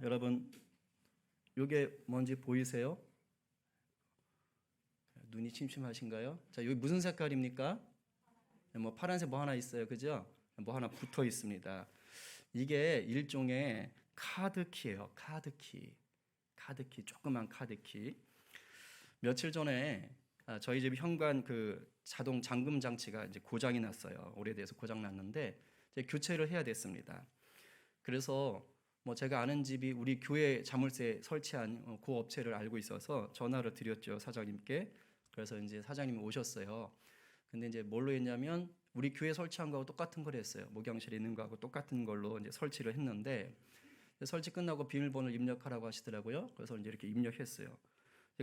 여러분, 이게 뭔지 보이세요? 눈이 침침하신가요? 자, 여기 무슨 색깔입니까? 뭐 파란색 뭐 하나 있어요, 그죠? 뭐 하나 붙어 있습니다. 이게 일종의 카드키예요. 카드키, 조그만 카드키. 며칠 전에 저희 집 현관 그 자동 잠금 장치가 이제 고장이 났어요. 오래돼서 고장 났는데 이제 교체를 해야 됐습니다. 그래서 뭐 제가 아는 집이 우리 교회 자물쇠 설치한 그 업체를 알고 있어서 전화를 드렸죠, 사장님께. 그래서 이제 사장님이 오셨어요. 근데 이제 뭘로 했냐면 우리 교회 설치한 거하고 똑같은 걸 했어요. 목욕실에 있는 거하고 똑같은 걸로 이제 설치를 했는데, 설치 끝나고 비밀번호를 입력하라고 하시더라고요. 그래서 이제 이렇게 입력했어요.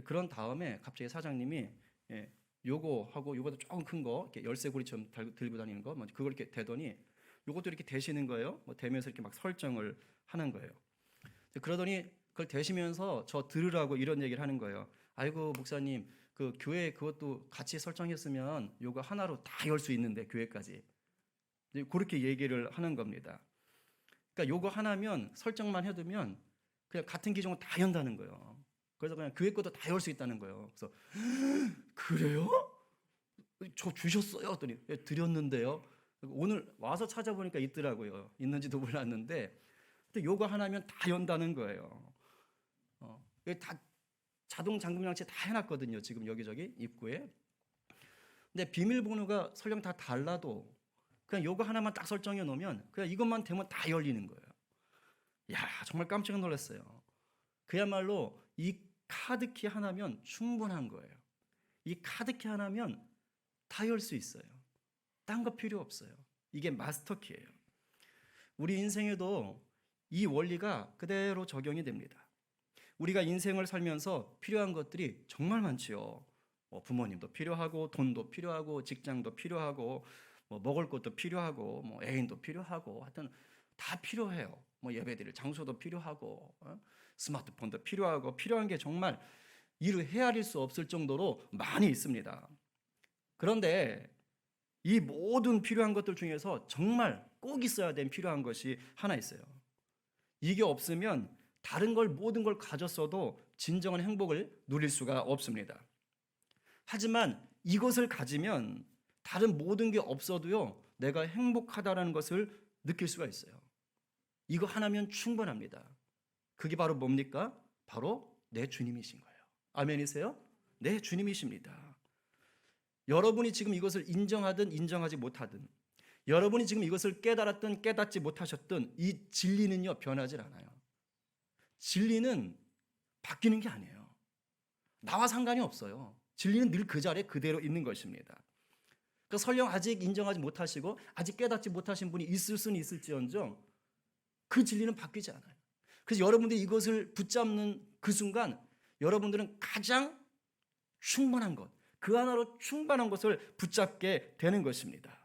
그런 다음에 갑자기 사장님이 요거 하고 요거보다 조금 큰 거, 이렇게 열쇠고리처럼 들고 다니는 거, 그걸 이렇게 대더니 요것도 이렇게 대시는 거예요. 대면서 이렇게 막 설정을 하는 거예요. 그러더니 그걸 대시면서 저 들으라고 이런 얘기를 하는 거예요. 아이고 목사님, 그 교회 그것도 같이 설정했으면 요거 하나로 다 열 수 있는데 교회까지. 그렇게 얘기를 하는 겁니다. 그러니까 요거 하나면 설정만 해두면 그냥 같은 기종을 다 연다는 거예요. 그래서 그냥 교회 것도 다 열 수 있다는 거예요. 그래서 그래요? 저 주셨어요? 했더니 드렸는데요. 오늘 와서 찾아보니까 있더라고요. 있는지도 몰랐는데, 근데 요거 하나면 다 연다는 거예요. 다 자동 잠금 장치 다 해놨거든요. 지금 여기저기 입구에. 근데 비밀번호가 설령 다 달라도 그냥 요거 하나만 딱 설정해 놓으면 그냥 이것만 되면 다 열리는 거예요. 야, 정말 깜짝 놀랐어요. 그야말로 이 카드키 하나면 충분한 거예요. 이 카드키 하나면 다 열 수 있어요. 딴 거 필요 없어요. 이게 마스터키예요. 우리 인생에도 이 원리가 그대로 적용이 됩니다. 우리가 인생을 살면서 필요한 것들이 정말 많지요. 부모님도 필요하고, 돈도 필요하고, 직장도 필요하고, 먹을 것도 필요하고, 애인도 필요하고, 하여튼 다 필요해요. 예배드릴 장소도 필요하고, 스마트폰도 필요하고, 필요한 게 정말 이루 헤아릴 수 없을 정도로 많이 있습니다. 그런데 이 모든 필요한 것들 중에서 정말 꼭 있어야 된 필요한 것이 하나 있어요. 이게 없으면 다른 걸 모든 걸 가졌어도 진정한 행복을 누릴 수가 없습니다. 하지만 이것을 가지면 다른 모든 게 없어도요, 내가 행복하다라는 것을 느낄 수가 있어요. 이거 하나면 충분합니다. 그게 바로 뭡니까? 바로 내 주님이신 거예요. 아멘이세요? 내 주님이십니다. 여러분이 지금 이것을 인정하든 인정하지 못하든, 여러분이 지금 이것을 깨달았든 깨닫지 못하셨든 이 진리는요, 변하지 않아요. 진리는 바뀌는 게 아니에요. 나와 상관이 없어요. 진리는 늘 그 자리에 그대로 있는 것입니다. 그러니까 설령 아직 인정하지 못하시고 아직 깨닫지 못하신 분이 있을 수는 있을지언정 그 진리는 바뀌지 않아요. 그래서 여러분들이 이것을 붙잡는 그 순간 여러분들은 가장 충분한 것, 그 하나로 충분한 것을 붙잡게 되는 것입니다.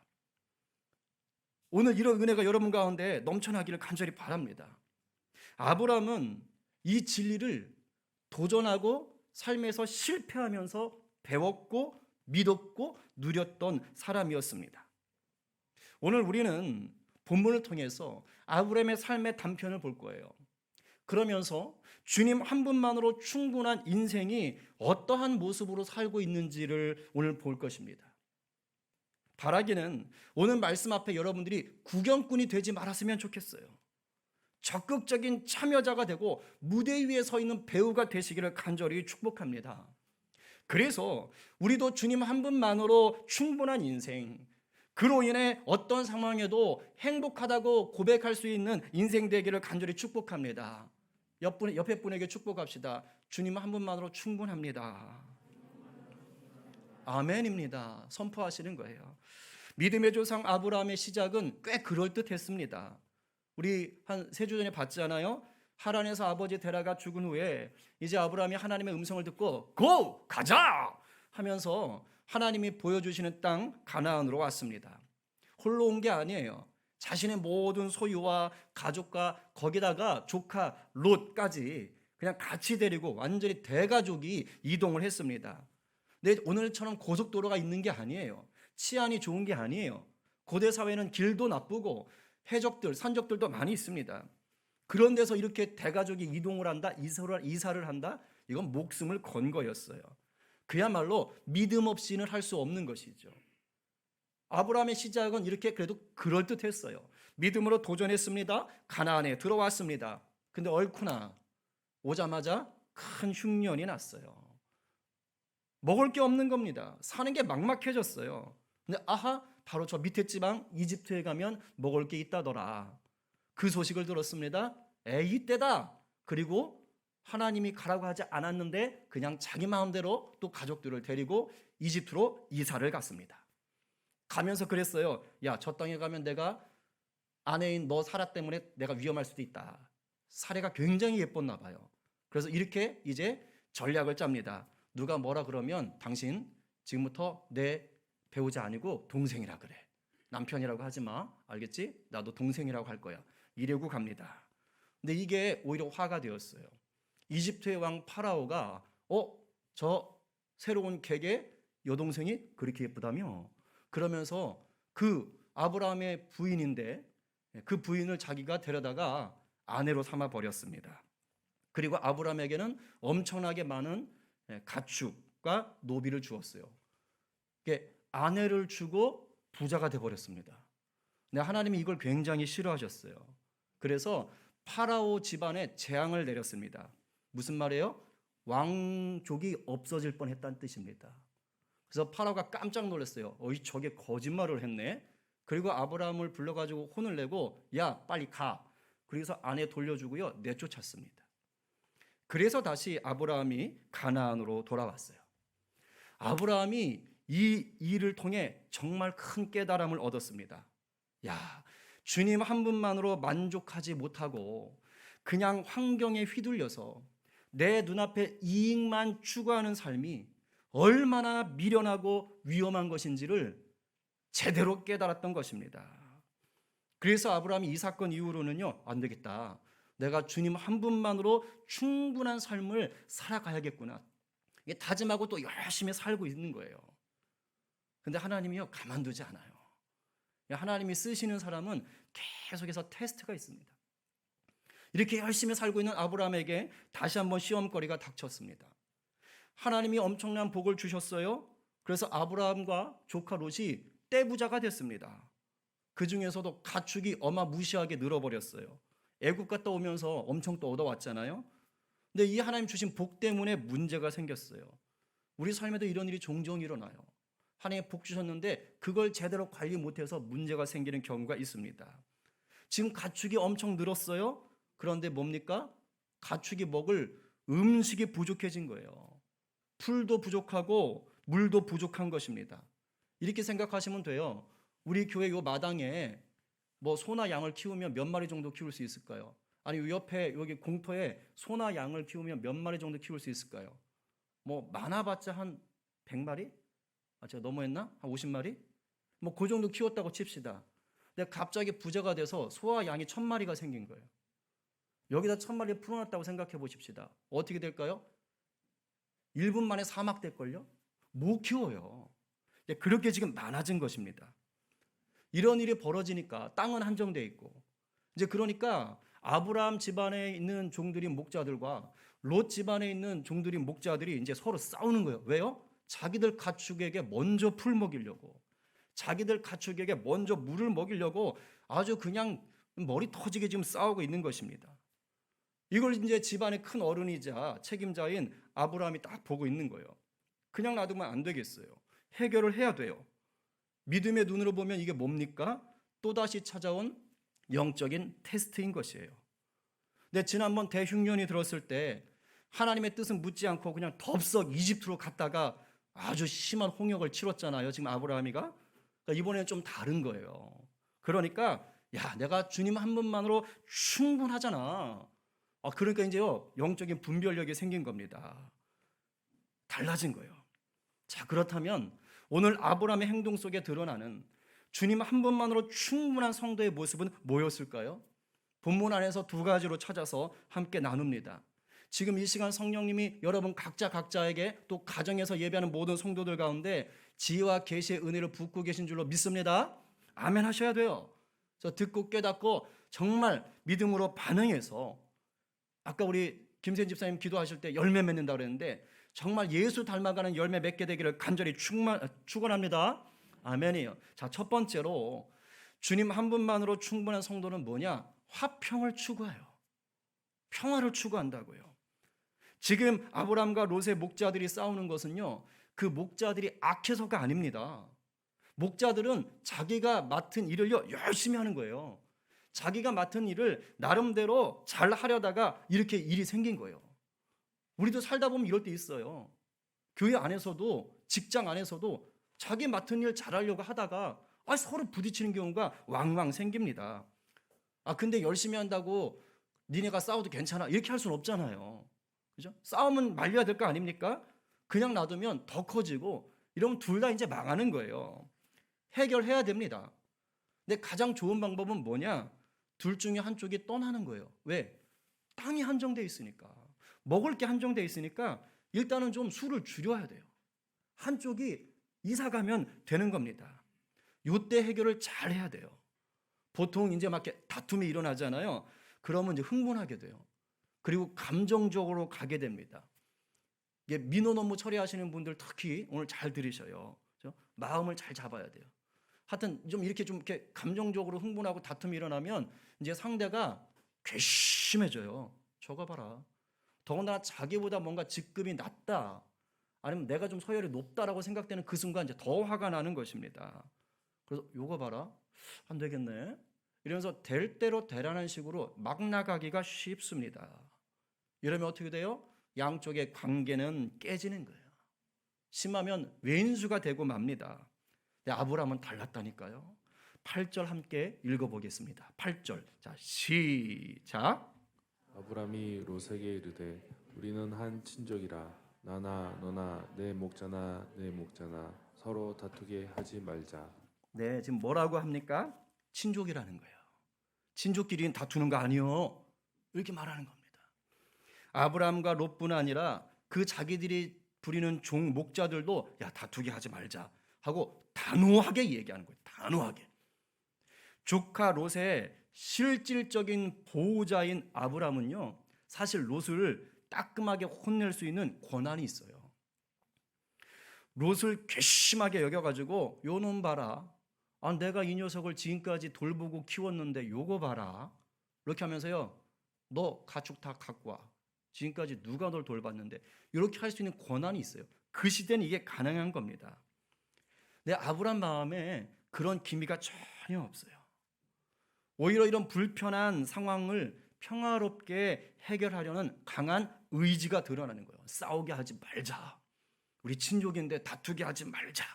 오늘 이런 은혜가 여러분 가운데 넘쳐나기를 간절히 바랍니다. 아브라함은 이 진리를 도전하고 삶에서 실패하면서 배웠고 믿었고 누렸던 사람이었습니다. 오늘 우리는 본문을 통해서 아브라함의 삶의 단편을 볼 거예요. 그러면서 주님 한 분만으로 충분한 인생이 어떠한 모습으로 살고 있는지를 오늘 볼 것입니다. 바라기는 오늘 말씀 앞에 여러분들이 구경꾼이 되지 말았으면 좋겠어요. 적극적인 참여자가 되고 무대 위에 서 있는 배우가 되시기를 간절히 축복합니다. 그래서 우리도 주님 한 분만으로 충분한 인생, 그로 인해 어떤 상황에도 행복하다고 고백할 수 있는 인생 되기를 간절히 축복합니다. 옆에 분에게 축복합시다. 주님 한 분만으로 충분합니다. 아멘입니다. 선포하시는 거예요. 믿음의 조상 아브라함의 시작은 꽤 그럴듯했습니다. 우리 한 3주 전에 봤잖아요. 하란에서 아버지 데라가 죽은 후에 이제 아브라함이 하나님의 음성을 듣고 고! 가자! 하면서 하나님이 보여주시는 땅 가나안으로 왔습니다. 홀로 온 게 아니에요. 자신의 모든 소유와 가족과 거기다가 조카 롯까지 그냥 같이 데리고 완전히 대가족이 이동을 했습니다. 근데 오늘처럼 고속도로가 있는 게 아니에요. 치안이 좋은 게 아니에요. 고대 사회는 길도 나쁘고 해적들, 산적들도 많이 있습니다. 그런 데서 이렇게 대가족이 이동을 한다, 이사를 한다, 이건 목숨을 건 거였어요. 그야말로 믿음 없이는 할 수 없는 것이죠. 아브라함의 시작은 이렇게 그래도 그럴듯했어요. 믿음으로 도전했습니다. 가나안에 들어왔습니다. 근데 얼쿠나 오자마자 큰 흉년이 났어요. 먹을 게 없는 겁니다. 사는 게 막막해졌어요. 근데 아하, 바로 저 밑에 지방 이집트에 가면 먹을 게 있다더라. 그 소식을 들었습니다. 이때다. 그리고 하나님이 가라고 하지 않았는데 그냥 자기 마음대로 또 가족들을 데리고 이집트로 이사를 갔습니다. 가면서 그랬어요. 야, 저 땅에 가면 내가 아내인 너 사라 때문에 내가 위험할 수도 있다. 사례가 굉장히 예뻤나 봐요. 그래서 이렇게 이제 전략을 짭니다. 누가 뭐라 그러면 당신 지금부터 내 배우자 아니고 동생이라 그래. 남편이라고 하지 마. 알겠지? 나도 동생이라고 할 거야. 이러고 갑니다. 근데 이게 오히려 화가 되었어요. 이집트의 왕 파라오가 저 새로운 객의 여동생이 그렇게 예쁘다며? 그러면서 그 아브라함의 부인인데 그 부인을 자기가 데려다가 아내로 삼아 버렸습니다. 그리고 아브라함에게는 엄청나게 많은 가축과 노비를 주었어요. 아내를 주고 부자가 돼 버렸습니다. 근데 하나님이 이걸 굉장히 싫어하셨어요. 그래서 파라오 집안에 재앙을 내렸습니다. 무슨 말이에요? 왕족이 없어질 뻔했다는 뜻입니다. 그래서 파라오가 깜짝 놀랐어요. 저게 거짓말을 했네. 그리고 아브라함을 불러가지고 혼을 내고 야, 빨리 가. 그래서 아내 돌려주고요, 내쫓았습니다. 그래서 다시 아브라함이 가나안으로 돌아왔어요. 아브라함이 이 일을 통해 정말 큰 깨달음을 얻었습니다. 야, 주님 한 분만으로 만족하지 못하고 그냥 환경에 휘둘려서 내 눈앞에 이익만 추구하는 삶이 얼마나 미련하고 위험한 것인지를 제대로 깨달았던 것입니다. 그래서 아브라함이 이 사건 이후로는요, 안 되겠다. 내가 주님 한 분만으로 충분한 삶을 살아가야겠구나. 이게 다짐하고 또 열심히 살고 있는 거예요. 근데 하나님이요, 가만두지 않아요. 하나님이 쓰시는 사람은 계속해서 테스트가 있습니다. 이렇게 열심히 살고 있는 아브라함에게 다시 한번 시험거리가 닥쳤습니다. 하나님이 엄청난 복을 주셨어요. 그래서 아브라함과 조카 롯이 떼부자가 됐습니다. 그 중에서도 가축이 어마무시하게 늘어버렸어요. 애굽 갔다 오면서 엄청 또 얻어왔잖아요. 근데 이 하나님 주신 복 때문에 문제가 생겼어요. 우리 삶에도 이런 일이 종종 일어나요. 하나님 복 주셨는데 그걸 제대로 관리 못해서 문제가 생기는 경우가 있습니다. 지금 가축이 엄청 늘었어요. 그런데 뭡니까? 가축이 먹을 음식이 부족해진 거예요. 풀도 부족하고 물도 부족한 것입니다. 이렇게 생각하시면 돼요. 우리 교회 요 마당에 소나 양을 키우면 몇 마리 정도 키울 수 있을까요? 아니 옆에 여기 공터에 소나 양을 키우면 몇 마리 정도 키울 수 있을까요? 많아봤자 한 100마리? 제가 너무했나? 한 50마리? 그 정도 키웠다고 칩시다. 근데 갑자기 부자가 돼서 소와 양이 1000마리가 생긴 거예요. 여기다 1000마리를 풀어놨다고 생각해 보십시다. 어떻게 될까요? 1분 만에 사막될걸요? 못 키워요. 그렇게 지금 많아진 것입니다. 이런 일이 벌어지니까 땅은 한정되어 있고, 이제 그러니까 아브라함 집안에 있는 종들인 목자들과 롯 집안에 있는 종들인 목자들이 이제 서로 싸우는 거예요. 왜요? 자기들 가축에게 먼저 풀 먹이려고, 자기들 가축에게 먼저 물을 먹이려고 아주 그냥 머리 터지게 지금 싸우고 있는 것입니다. 이걸 이제 집안의 큰 어른이자 책임자인 아브라함이 딱 보고 있는 거예요. 그냥 놔두면 안 되겠어요. 해결을 해야 돼요. 믿음의 눈으로 보면 이게 뭡니까? 또다시 찾아온 영적인 테스트인 것이에요. 근데 지난번 대흉년이 들었을 때 하나님의 뜻은 묻지 않고 그냥 덥석 이집트로 갔다가 아주 심한 홍역을 치렀잖아요. 지금 아브라함이가. 그러니까 이번에는 좀 다른 거예요. 그러니까 내가 주님 한 분만으로 충분하잖아. 그러니까 이제요, 영적인 분별력이 생긴 겁니다. 달라진 거예요. 자, 그렇다면 오늘 아브라함의 행동 속에 드러나는 주님 한 분만으로 충분한 성도의 모습은 뭐였을까요? 본문 안에서 두 가지로 찾아서 함께 나눕니다. 지금 이 시간 성령님이 여러분 각자에게 또 가정에서 예배하는 모든 성도들 가운데 지혜와 계시의 은혜를 붓고 계신 줄로 믿습니다. 아멘 하셔야 돼요. 그래서 듣고 깨닫고 정말 믿음으로 반응해서 아까 우리 김세인 집사님 기도하실 때 열매 맺는다 그랬는데 정말 예수 닮아가는 열매 맺게 되기를 간절히 축원합니다. 아멘이요. 자, 첫 번째로 주님 한 분만으로 충분한 성도는 뭐냐? 화평을 추구해요. 평화를 추구한다고요. 지금 아브람과 롯의 목자들이 싸우는 것은요, 그 목자들이 악해서가 아닙니다. 목자들은 자기가 맡은 일을요 열심히 하는 거예요. 자기가 맡은 일을 나름대로 잘 하려다가 이렇게 일이 생긴 거예요. 우리도 살다 보면 이럴 때 있어요. 교회 안에서도 직장 안에서도 자기 맡은 일 잘하려고 하다가 서로 부딪히는 경우가 왕왕 생깁니다. 근데 열심히 한다고 니네가 싸워도 괜찮아 이렇게 할 수는 없잖아요. 그죠? 싸움은 말려야 될 거 아닙니까? 그냥 놔두면 더 커지고 이러면 둘 다 이제 망하는 거예요. 해결해야 됩니다. 근데 가장 좋은 방법은 뭐냐? 둘 중에 한쪽이 떠나는 거예요. 왜? 땅이 한정돼 있으니까. 먹을 게 한정돼 있으니까 일단은 좀 수를 줄여야 돼요. 한쪽이 이사 가면 되는 겁니다. 이때 해결을 잘 해야 돼요. 보통 이제 막 이렇게 다툼이 일어나잖아요. 그러면 이제 흥분하게 돼요. 그리고 감정적으로 가게 됩니다. 이게 민원 업무 처리하시는 분들 특히 오늘 잘 들으셔요. 그렇죠? 마음을 잘 잡아야 돼요. 하여튼 좀 이렇게 감정적으로 흥분하고 다툼이 일어나면 이제 상대가 괘씸해져요. 저거 봐라. 더군다나 자기보다 뭔가 직급이 낮다. 아니면 내가 좀 서열이 높다라고 생각되는 그 순간 이제 더 화가 나는 것입니다. 그래서 요거 봐라. 안 되겠네. 이러면서 될 대로 되라는 식으로 막 나가기가 쉽습니다. 이러면 어떻게 돼요? 양쪽의 관계는 깨지는 거예요. 심하면 왼수가 되고 맙니다. 근데 아브라함은 달랐다니까요. 8절 함께 읽어보겠습니다. 8절. 자, 시작. 아브람이 롯에게 이르되 우리는 한 친족이라 나나 너나 내 목자나 내 목자나 서로 다투게 하지 말자. 네, 지금 뭐라고 합니까? 친족이라는 거예요. 친족끼리 다투는 거 아니요. 이렇게 말하는 겁니다. 아브람과 롯뿐 아니라 그 자기들이 부리는 종 목자들도 야 다투게 하지 말자 하고 단호하게 얘기하는 거예요. 단호하게. 조카 롯의 실질적인 보호자인 아브람은요, 사실 롯을 따끔하게 혼낼 수 있는 권한이 있어요. 롯을 괘씸하게 여겨가지고 요놈 봐라. 내가 이 녀석을 지금까지 돌보고 키웠는데 요거 봐라. 이렇게 하면서요, 너 가축 다 갖고 와. 지금까지 누가 널 돌봤는데 이렇게 할 수 있는 권한이 있어요. 그 시대는 이게 가능한 겁니다. 근데 아브람 마음에 그런 기미가 전혀 없어요. 오히려 이런 불편한 상황을 평화롭게 해결하려는 강한 의지가 드러나는 거예요. 싸우게 하지 말자. 우리 친족인데 다투게 하지 말자.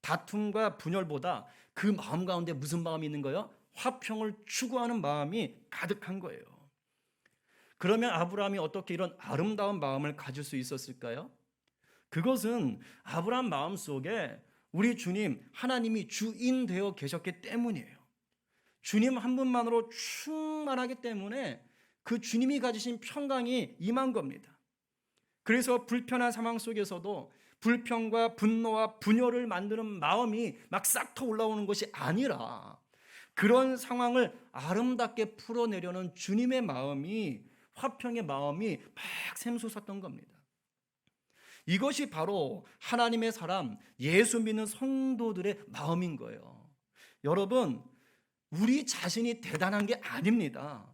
다툼과 분열보다 그 마음 가운데 무슨 마음이 있는 거예요? 화평을 추구하는 마음이 가득한 거예요. 그러면 아브라함이 어떻게 이런 아름다운 마음을 가질 수 있었을까요? 그것은 아브라함 마음속에 우리 주님 하나님이 주인 되어 계셨기 때문이에요. 주님 한 분만으로 충만하기 때문에 그 주님이 가지신 평강이 임한 겁니다. 그래서 불편한 상황 속에서도 불평과 분노와 분열을 만드는 마음이 막 싹 터 올라오는 것이 아니라 그런 상황을 아름답게 풀어내려는 주님의 마음이, 화평의 마음이 막 샘솟았던 겁니다. 이것이 바로 하나님의 사람, 예수 믿는 성도들의 마음인 거예요. 여러분, 우리 자신이 대단한 게 아닙니다.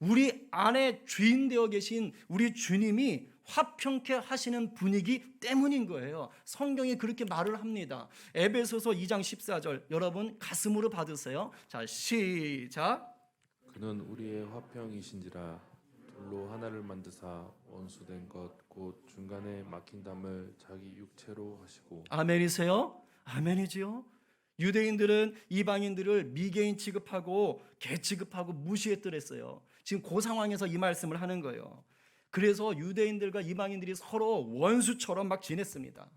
우리 안에 주인 되어 계신 우리 주님이 화평케 하시는 분이기 때문인 거예요. 성경이 그렇게 말을 합니다. 에베소서 2장 14절 여러분 가슴으로 받으세요. 자, 시작. 그는 우리의 화평이신지라 둘로 하나를 만드사 원수된 것 곧 중간에 막힌 담을 자기 육체로 하시고. 아멘이세요? 아멘이지요. 유대인들은 이방인들을 미개인 취급하고 개 취급하고 무시했더랬어요. 지금 그 상황에서 이 말씀을 하는 거예요. 그래서 유대인들과 이방인들이 서로 원수처럼 막 지냈습니다.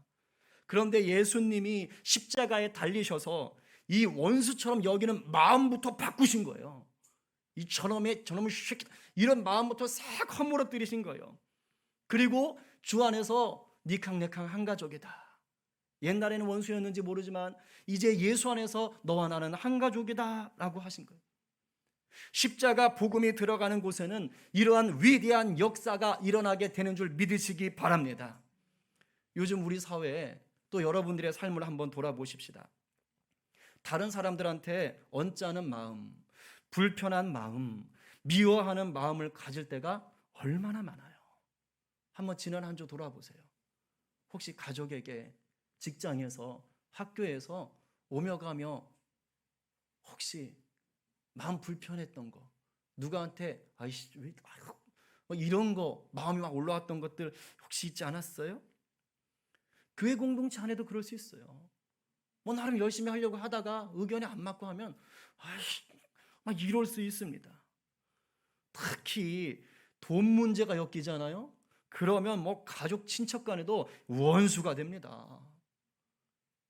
그런데 예수님이 십자가에 달리셔서 이 원수처럼 여기는 마음부터 바꾸신 거예요. 이 저놈의 새끼 이런 마음부터 싹 허물어뜨리신 거예요. 그리고 주 안에서 니캉네캉 한 가족이다. 옛날에는 원수였는지 모르지만 이제 예수 안에서 너와 나는 한 가족이다 라고 하신 거예요. 십자가 복음이 들어가는 곳에는 이러한 위대한 역사가 일어나게 되는 줄 믿으시기 바랍니다. 요즘 우리 사회에 또 여러분들의 삶을 한번 돌아보십시다. 다른 사람들한테 언짢은 마음, 불편한 마음, 미워하는 마음을 가질 때가 얼마나 많아요. 한번 지난 한 주 돌아보세요. 혹시 가족에게, 직장에서, 학교에서 오며 가며 혹시 마음 불편했던 거, 누구한테 아이씨 왜 뭐 이런 거 마음이 막 올라왔던 것들 혹시 있지 않았어요? 교회 공동체 안에도 그럴 수 있어요. 뭐 나름 열심히 하려고 하다가 의견이 안 맞고 하면 아이씨 막 이럴 수 있습니다. 특히 돈 문제가 엮이잖아요. 그러면 뭐 가족 친척 간에도 원수가 됩니다.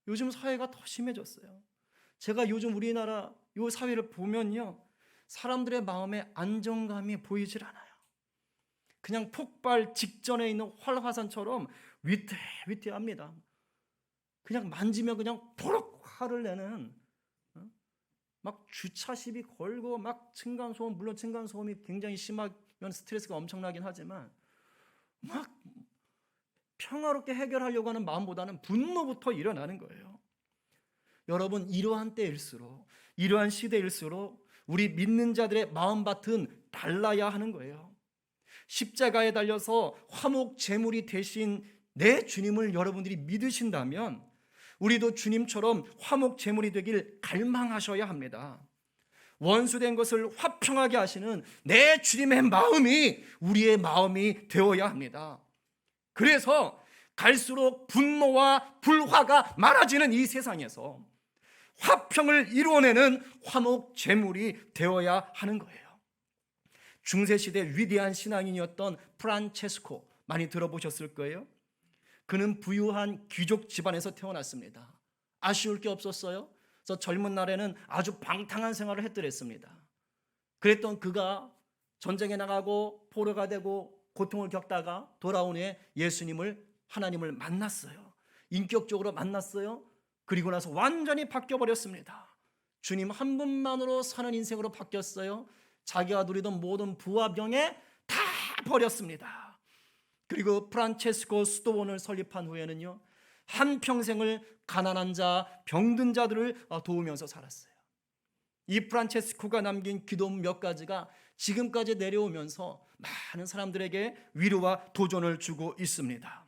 요즘 사회가 더 심해졌어요. 제가 요즘 우리나라 요 사회를 보면요, 사람들의 마음에 안정감이 보이질 않아요. 그냥 폭발 직전에 있는 활화산처럼 위태위태합니다. 그냥 만지면 그냥 보록 화를 내는, 막 주차 시비 걸고 막 층간소음, 물론 층간소음이 굉장히 심하면 스트레스가 엄청나긴 하지만 막 평화롭게 해결하려고 하는 마음보다는 분노부터 일어나는 거예요. 여러분, 이러한 때일수록, 이러한 시대일수록 우리 믿는 자들의 마음밭은 달라야 하는 거예요. 십자가에 달려서 화목 제물이 되신 내 주님을 여러분들이 믿으신다면 우리도 주님처럼 화목 제물이 되길 갈망하셔야 합니다. 원수된 것을 화평하게 하시는 내 주님의 마음이 우리의 마음이 되어야 합니다. 그래서 갈수록 분노와 불화가 많아지는 이 세상에서 화평을 이루어내는 화목 제물이 되어야 하는 거예요. 중세시대 위대한 신앙인이었던 프란체스코, 많이 들어보셨을 거예요. 그는 부유한 귀족 집안에서 태어났습니다. 아쉬울 게 없었어요. 그래서 젊은 날에는 아주 방탕한 생활을 했더랬습니다. 그랬던 그가 전쟁에 나가고 포로가 되고 고통을 겪다가 돌아온 후에 예수님을, 하나님을 만났어요. 인격적으로 만났어요. 그리고 나서 완전히 바뀌어버렸습니다. 주님 한 분만으로 사는 인생으로 바뀌었어요. 자기가 누리던 모든 부와 명예 다 버렸습니다. 그리고 프란체스코 수도원을 설립한 후에는요, 한평생을 가난한 자, 병든 자들을 도우면서 살았어요. 이 프란체스코가 남긴 기도문 몇 가지가 지금까지 내려오면서 많은 사람들에게 위로와 도전을 주고 있습니다.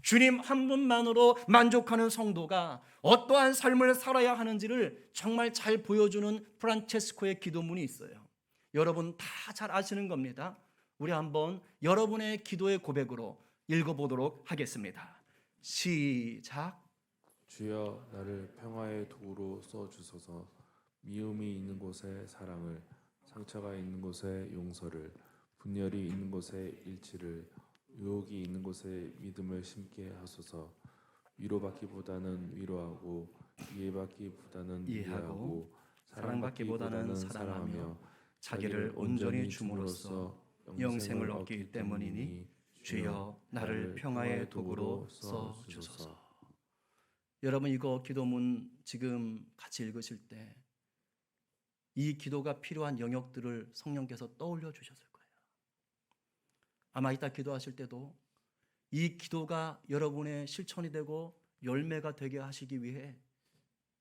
주님 한 분만으로 만족하는 성도가 어떠한 삶을 살아야 하는지를 정말 잘 보여주는 프란체스코의 기도문이 있어요. 여러분 다 잘 아시는 겁니다. 우리 한번 여러분의 기도의 고백으로 읽어보도록 하겠습니다. 시작. 주여 나를 평화의 도구로 써주소서. 미움이 있는 곳에 사랑을, 상처가 있는 곳에 용서를, 분열이 있는 곳에 일치를, 유혹이 있는 곳에 믿음을 심게 하소서. 위로받기보다는 위로하고, 이해받기보다는 이해하고, 사랑받기보다는 사랑하며, 자기를 온전히 줌으로써 영생을 얻기 때문이니 주여 나를 평화의 도구로 써주소서. 여러분, 이거 기도문 지금 같이 읽으실 때 이 기도가 필요한 영역들을 성령께서 떠올려 주셨을 거예요. 아마 이따 기도하실 때도 이 기도가 여러분의 실천이 되고 열매가 되게 하시기 위해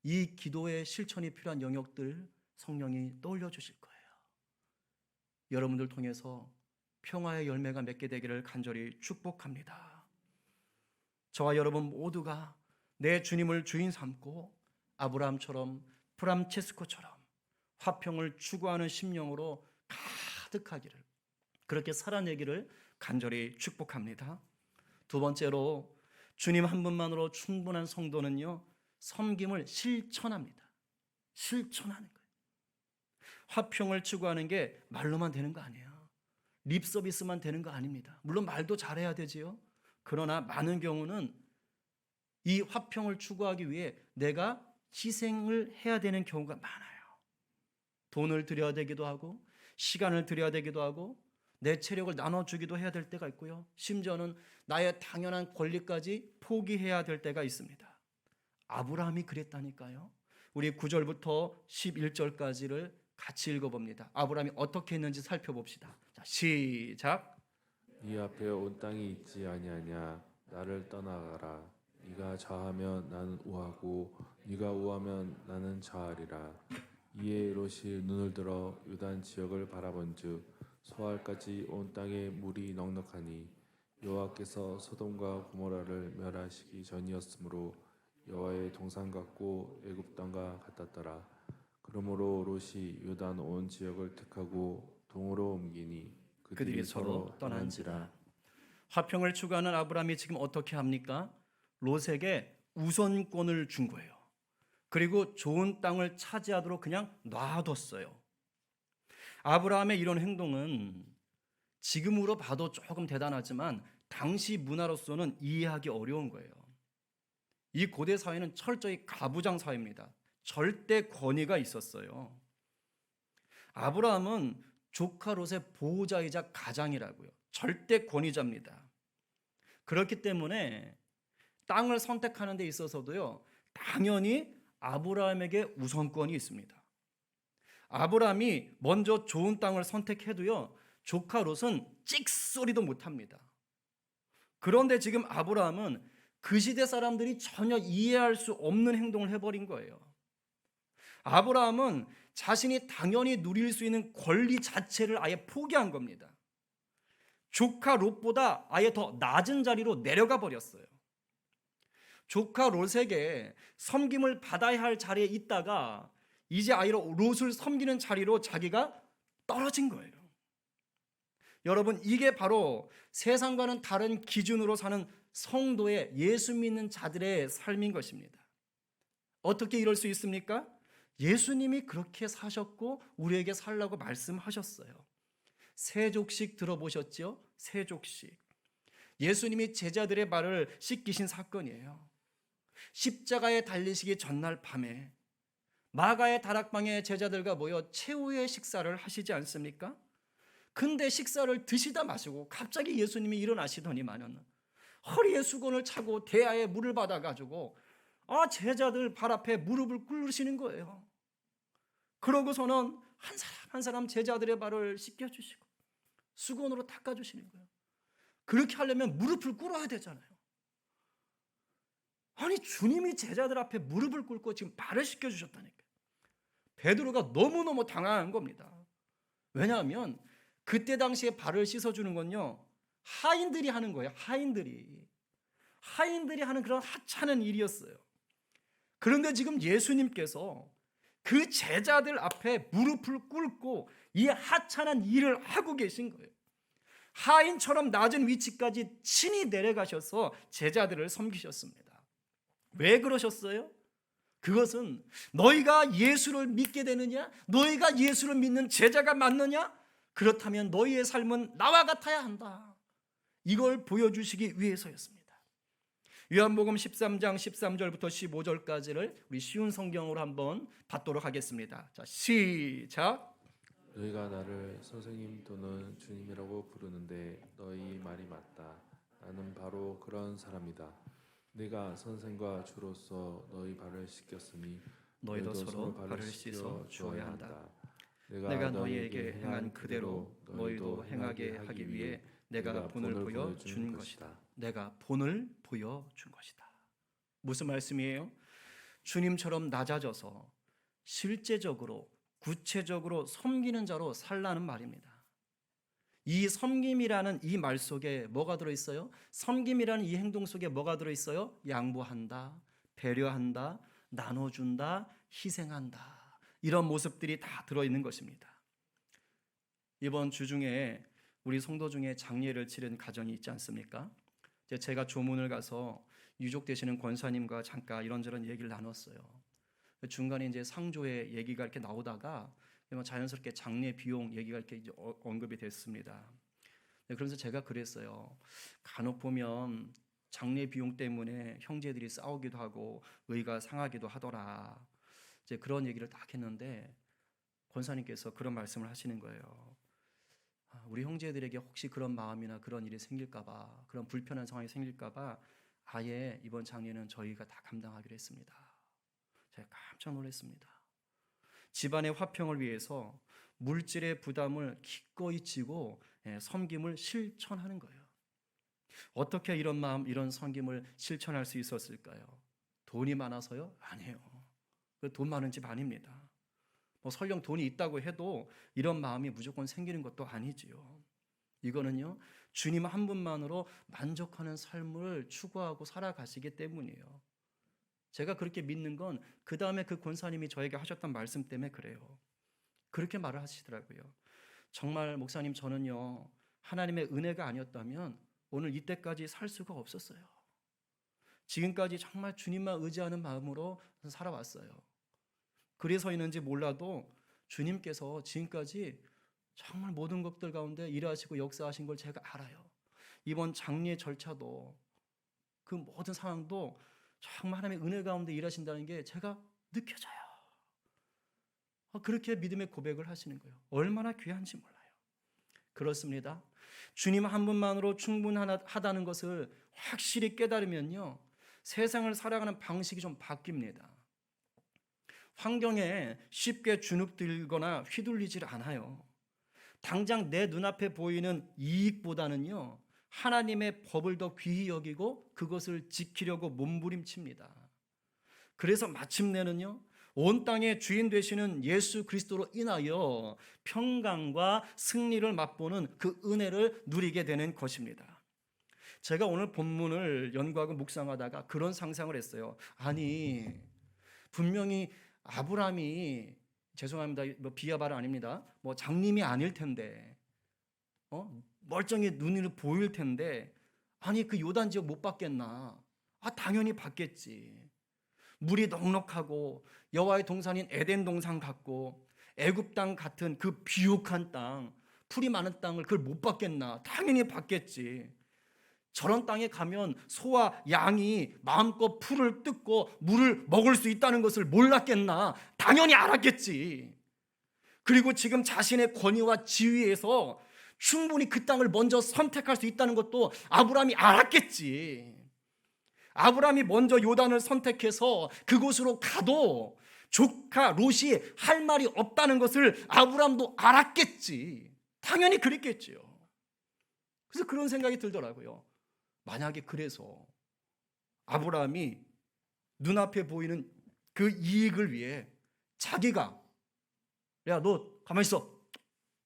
이 기도의 실천이 필요한 영역들 성령이 떠올려 주실 거예요. 여러분들 통해서 평화의 열매가 맺게 되기를 간절히 축복합니다. 저와 여러분 모두가 내 주님을 주인 삼고 아브라함처럼, 프란체스코처럼 화평을 추구하는 심령으로 가득하기를, 그렇게 살아내기를 간절히 축복합니다. 두 번째로, 주님 한 분만으로 충분한 성도는요, 섬김을 실천합니다. 실천하는 거예요. 화평을 추구하는 게 말로만 되는 거 아니에요. 립 서비스만 되는 거 아닙니다. 물론 말도 잘해야 되지요. 그러나 많은 경우는 이 화평을 추구하기 위해 내가 희생을 해야 되는 경우가 많아요. 돈을 들여야 되기도 하고, 시간을 들여야 되기도 하고, 내 체력을 나눠주기도 해야 될 때가 있고요. 심지어는 나의 당연한 권리까지 포기해야 될 때가 있습니다. 아브라함이 그랬다니까요. 우리 9절부터 11절까지를 같이 읽어봅니다. 아브라함이 어떻게 했는지 살펴봅시다. 자, 시작. 네 앞에 온 땅이 있지 아니하냐. 나를 떠나가라. 네가 좌하면 나는 우하고 네가 우하면 나는 좌하리라. 이에 롯이 눈을 들어 요단 지역을 바라본즉 소알까지 온 땅에 물이 넉넉하니 여호와께서 소돔과 고모라를 멸하시기 전이었으므로 여호와의 동산 같고 애굽 땅과 같았더라. 그러므로 롯이 요단 온 지역을 택하고 동으로 옮기니 그들이 서로 떠난지라. 화평을 추구하는 아브라함이 지금 어떻게 합니까? 롯에게 우선권을 준 거예요. 그리고 좋은 땅을 차지하도록 그냥 놔뒀어요. 아브라함의 이런 행동은 지금으로 봐도 조금 대단하지만 당시 문화로서는 이해하기 어려운 거예요. 이 고대 사회는 철저히 가부장 사회입니다. 절대 권위가 있었어요. 아브라함은 조카 롯의 보호자이자 가장이라고요. 절대 권위자입니다. 그렇기 때문에 땅을 선택하는 데 있어서도요, 당연히 아브라함에게 우선권이 있습니다. 아브라함이 먼저 좋은 땅을 선택해도요, 조카 롯은 찍소리도 못합니다. 그런데 지금 아브라함은 그 시대 사람들이 전혀 이해할 수 없는 행동을 해버린 거예요. 아브라함은 자신이 당연히 누릴 수 있는 권리 자체를 아예 포기한 겁니다. 조카 롯보다 아예 더 낮은 자리로 내려가 버렸어요. 조카 롯에게 섬김을 받아야 할 자리에 있다가 이제 아예 롯을 섬기는 자리로 자기가 떨어진 거예요. 여러분, 이게 바로 세상과는 다른 기준으로 사는 성도의 예수 믿는 자들의 삶인 것입니다. 어떻게 이럴 수 있습니까? 예수님이 그렇게 사셨고 우리에게 살라고 말씀하셨어요. 세족식 들어보셨죠? 세족식. 예수님이 제자들의 발을 씻기신 사건이에요. 십자가에 달리시기 전날 밤에 마가의 다락방에 제자들과 모여 최후의 식사를 하시지 않습니까? 근데 식사를 드시다 마시고 갑자기 예수님이 일어나시더니만은 허리에 수건을 차고 대야에 물을 받아가지고 제자들 발 앞에 무릎을 꿇으시는 거예요. 그러고서는 한 사람 한 사람 제자들의 발을 씻겨주시고 수건으로 닦아주시는 거예요. 그렇게 하려면 무릎을 꿇어야 되잖아요. 아니, 주님이 제자들 앞에 무릎을 꿇고 지금 발을 씻겨주셨다니까요. 베드로가 너무너무 당황한 겁니다. 왜냐하면 그때 당시에 발을 씻어주는 건요, 하인들이 하는 거예요. 하인들이 하는 그런 하찮은 일이었어요. 그런데 지금 예수님께서 그 제자들 앞에 무릎을 꿇고 이 하찮은 일을 하고 계신 거예요. 하인처럼 낮은 위치까지 친히 내려가셔서 제자들을 섬기셨습니다. 왜 그러셨어요? 그것은 너희가 예수를 믿게 되느냐? 너희가 예수를 믿는 제자가 맞느냐? 그렇다면 너희의 삶은 나와 같아야 한다. 이걸 보여주시기 위해서였습니다. 요한복음 13장 13절부터 15절까지를 우리 쉬운 성경으로 한번 받도록 하겠습니다. 자, 시작. 너희가 나를 선생님 또는 주님이라고 부르는데 너희 말이 맞다. 나는 바로 그런 사람이다. 내가 선생과 주로서 너희 발을 씻겼으니 너희도 서로 발을 씻어 주어야 한다. 내가 내가 너희에게 행한 그대로 너희도 행하게 하기 위해 내가 본을 보여준 것이다. 내가 본을 보여준 것이다. 무슨 말씀이에요? 주님처럼 낮아져서 실제적으로 구체적으로 섬기는 자로 살라는 말입니다. 이 섬김이라는 이 말 속에 뭐가 들어있어요? 섬김이라는 이 행동 속에 뭐가 들어있어요? 양보한다, 배려한다, 나눠준다, 희생한다. 이런 모습들이 다 들어있는 것입니다. 이번 주 중에 우리 성도 중에 장례를 치른 가정이 있지 않습니까? 제가 조문을 가서 유족 되시는 권사님과 잠깐 이런저런 얘기를 나눴어요. 중간에 이제 상조의 얘기가 이렇게 나오다가 자연스럽게 장례 비용 얘기가 이렇게 이제 언급이 됐습니다. 그래서 제가 그랬어요. 간혹 보면 장례 비용 때문에 형제들이 싸우기도 하고 의가 상하기도 하더라. 이제 그런 얘기를 딱 했는데 권사님께서 그런 말씀을 하시는 거예요. 우리 형제들에게 혹시 그런 마음이나 그런 일이 생길까봐, 그런 불편한 상황이 생길까봐 아예 이번 장례는 저희가 다 감당하기로 했습니다. 제가 깜짝 놀랐습니다. 집안의 화평을 위해서 물질의 부담을 기꺼이 지고 섬김을 실천하는 거예요. 어떻게 이런 마음, 이런 섬김을 실천할 수 있었을까요? 돈이 많아서요? 아니에요. 돈 많은 집 아닙니다. 뭐 설령 돈이 있다고 해도 이런 마음이 무조건 생기는 것도 아니지요. 이거는요, 주님 한 분만으로 만족하는 삶을 추구하고 살아가시기 때문이에요. 제가 그렇게 믿는 건 그 다음에 그 권사님이 저에게 하셨던 말씀 때문에 그래요. 그렇게 말을 하시더라고요. 정말 목사님, 저는요, 하나님의 은혜가 아니었다면 오늘 이때까지 살 수가 없었어요. 지금까지 정말 주님만 의지하는 마음으로 살아왔어요. 그래서인지 몰라도 주님께서 지금까지 정말 모든 것들 가운데 일하시고 역사하신 걸 제가 알아요. 이번 장례 절차도 그 모든 상황도 정말 하나님의 은혜 가운데 일하신다는 게 제가 느껴져요. 그렇게 믿음의 고백을 하시는 거예요. 얼마나 귀한지 몰라요. 그렇습니다. 주님 한 분만으로 충분하다는 것을 확실히 깨달으면요, 세상을 살아가는 방식이 좀 바뀝니다. 환경에 쉽게 주눅들거나 휘둘리질 않아요. 당장 내 눈앞에 보이는 이익보다는요, 하나님의 법을 더 귀히 여기고 그것을 지키려고 몸부림칩니다. 그래서 마침내는요, 온 땅의 주인 되시는 예수 그리스도로 인하여 평강과 승리를 맛보는 그 은혜를 누리게 되는 것입니다. 제가 오늘 본문을 연구하고 묵상하다가 그런 상상을 했어요. 아니, 분명히 아브라함이, 죄송합니다, 뭐 비하 발언 아닙니다, 뭐 장님이 아닐 텐데, 멀쩡히 눈으로 보일 텐데, 아니 그 요단 지역 못 받겠나? 당연히 받겠지. 물이 넉넉하고 여호와의 동산인 에덴 동산 같고 애굽 땅 같은 그 비옥한 땅, 풀이 많은 땅을 그걸 못 받겠나? 당연히 받겠지. 저런 땅에 가면 소와 양이 마음껏 풀을 뜯고 물을 먹을 수 있다는 것을 몰랐겠나? 당연히 알았겠지. 그리고 지금 자신의 권위와 지위에서 충분히 그 땅을 먼저 선택할 수 있다는 것도 아브라함이 알았겠지. 아브라함이 먼저 요단을 선택해서 그곳으로 가도 조카 롯이 할 말이 없다는 것을 아브라함도 알았겠지. 당연히 그랬겠지요. 그래서 그런 생각이 들더라고요. 만약에 그래서 아브라함이 눈앞에 보이는 그 이익을 위해 자기가, 야, 너 가만히 있어,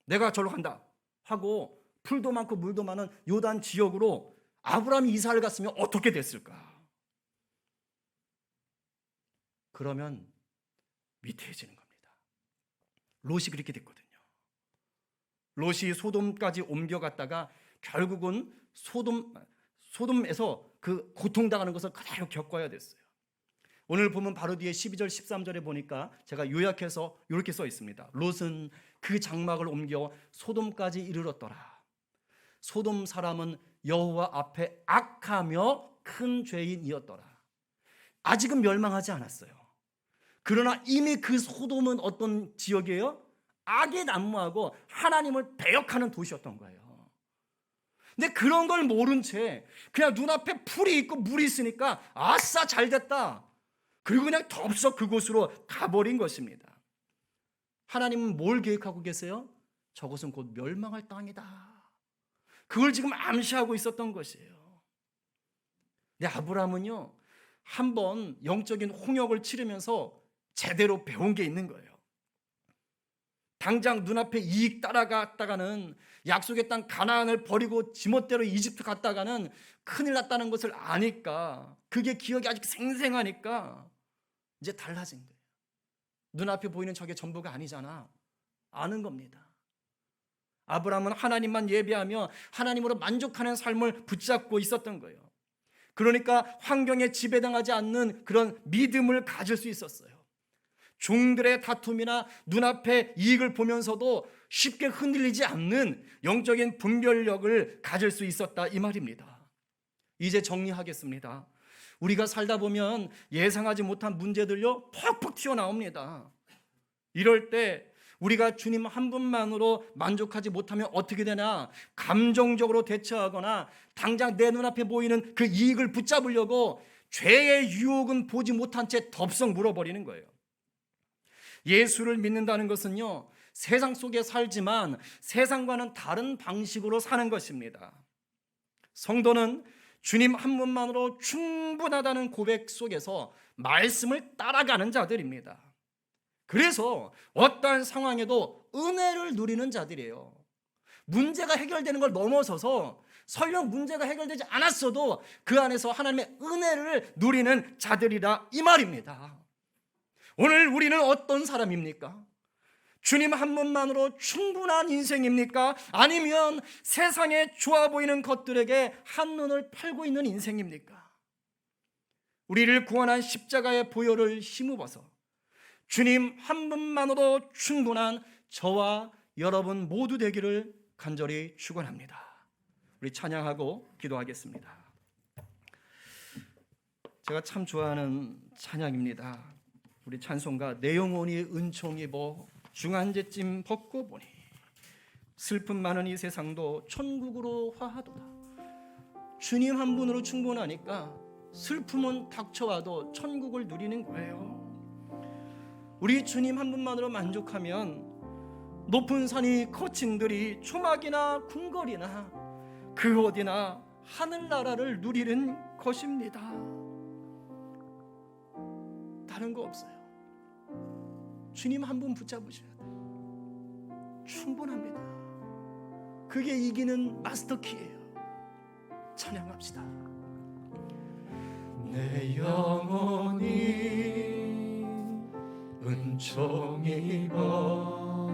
내가 저로 간다 하고 풀도 많고 물도 많은 요단 지역으로 아브라함이 이사를 갔으면 어떻게 됐을까? 그러면 위태해지는 겁니다. 롯이 그렇게 됐거든요. 롯이 소돔까지 옮겨갔다가 결국은 소돔에서 그 고통당하는 것을 그대로 겪어야 됐어요. 오늘 보면 바로 뒤에 12절 13절에 보니까 제가 요약해서 이렇게 써 있습니다. 롯은 그 장막을 옮겨 소돔까지 이르렀더라. 소돔 사람은 여호와 앞에 악하며 큰 죄인이었더라. 아직은 멸망하지 않았어요. 그러나 이미 그 소돔은 어떤 지역이에요? 악의 난무하고 하나님을 배역하는 도시였던 거예요. 근데 그런 걸 모른 채 그냥 눈앞에 풀이 있고 물이 있으니까 아싸 잘됐다, 그리고 그냥 덥석 그곳으로 가버린 것입니다. 하나님은 뭘 계획하고 계세요? 저것은 곧 멸망할 땅이다. 그걸 지금 암시하고 있었던 것이에요. 근데 아브라함은요, 한번 영적인 홍역을 치르면서 제대로 배운 게 있는 거예요. 당장 눈앞에 이익 따라갔다가는, 약속의 땅 가나안을 버리고 지멋대로 이집트 갔다가는 큰일 났다는 것을 아니까, 그게 기억이 아직 생생하니까 이제 달라진 거예요. 눈앞에 보이는 저게 전부가 아니잖아, 아는 겁니다. 아브라함은 하나님만 예배하며 하나님으로 만족하는 삶을 붙잡고 있었던 거예요. 그러니까 환경에 지배당하지 않는 그런 믿음을 가질 수 있었어요. 종들의 다툼이나 눈앞의 이익을 보면서도 쉽게 흔들리지 않는 영적인 분별력을 가질 수 있었다, 이 말입니다. 이제 정리하겠습니다. 우리가 살다 보면 예상하지 못한 문제들요 퍽퍽 튀어나옵니다. 이럴 때 우리가 주님 한 분만으로 만족하지 못하면 어떻게 되나? 감정적으로 대처하거나 당장 내 눈앞에 보이는 그 이익을 붙잡으려고 죄의 유혹은 보지 못한 채 덥석 물어버리는 거예요. 예수를 믿는다는 것은요, 세상 속에 살지만 세상과는 다른 방식으로 사는 것입니다. 성도는 주님 한 분만으로 충분하다는 고백 속에서 말씀을 따라가는 자들입니다. 그래서 어떠한 상황에도 은혜를 누리는 자들이에요. 문제가 해결되는 걸 넘어서서 설령 문제가 해결되지 않았어도 그 안에서 하나님의 은혜를 누리는 자들이라 이 말입니다. 오늘 우리는 어떤 사람입니까? 주님 한 분만으로 충분한 인생입니까? 아니면 세상에 좋아 보이는 것들에게 한눈을 팔고 있는 인생입니까? 우리를 구원한 십자가의 보혈을 힘입어서 주님 한 분만으로 충분한 저와 여러분 모두 되기를 간절히 축원합니다. 우리 찬양하고 기도하겠습니다. 제가 참 좋아하는 찬양입니다. 우리 찬송가 내 영혼이 은총 입어 중한제쯤 벗고 보니 슬픔 많은 이 세상도 천국으로 화하도다. 주님 한 분으로 충분하니까 슬픔은 닥쳐와도 천국을 누리는 거예요. 우리 주님 한 분만으로 만족하면 높은 산이 거친 들이 초막이나 궁궐이나 그 어디나 하늘나라를 누리는 것입니다. 다른 거 없어요. 주님 한 분 붙잡으셔야 돼요. 충분합니다. 그게 이기는 마스터키예요. 찬양합시다. 내 영혼이 은총 입어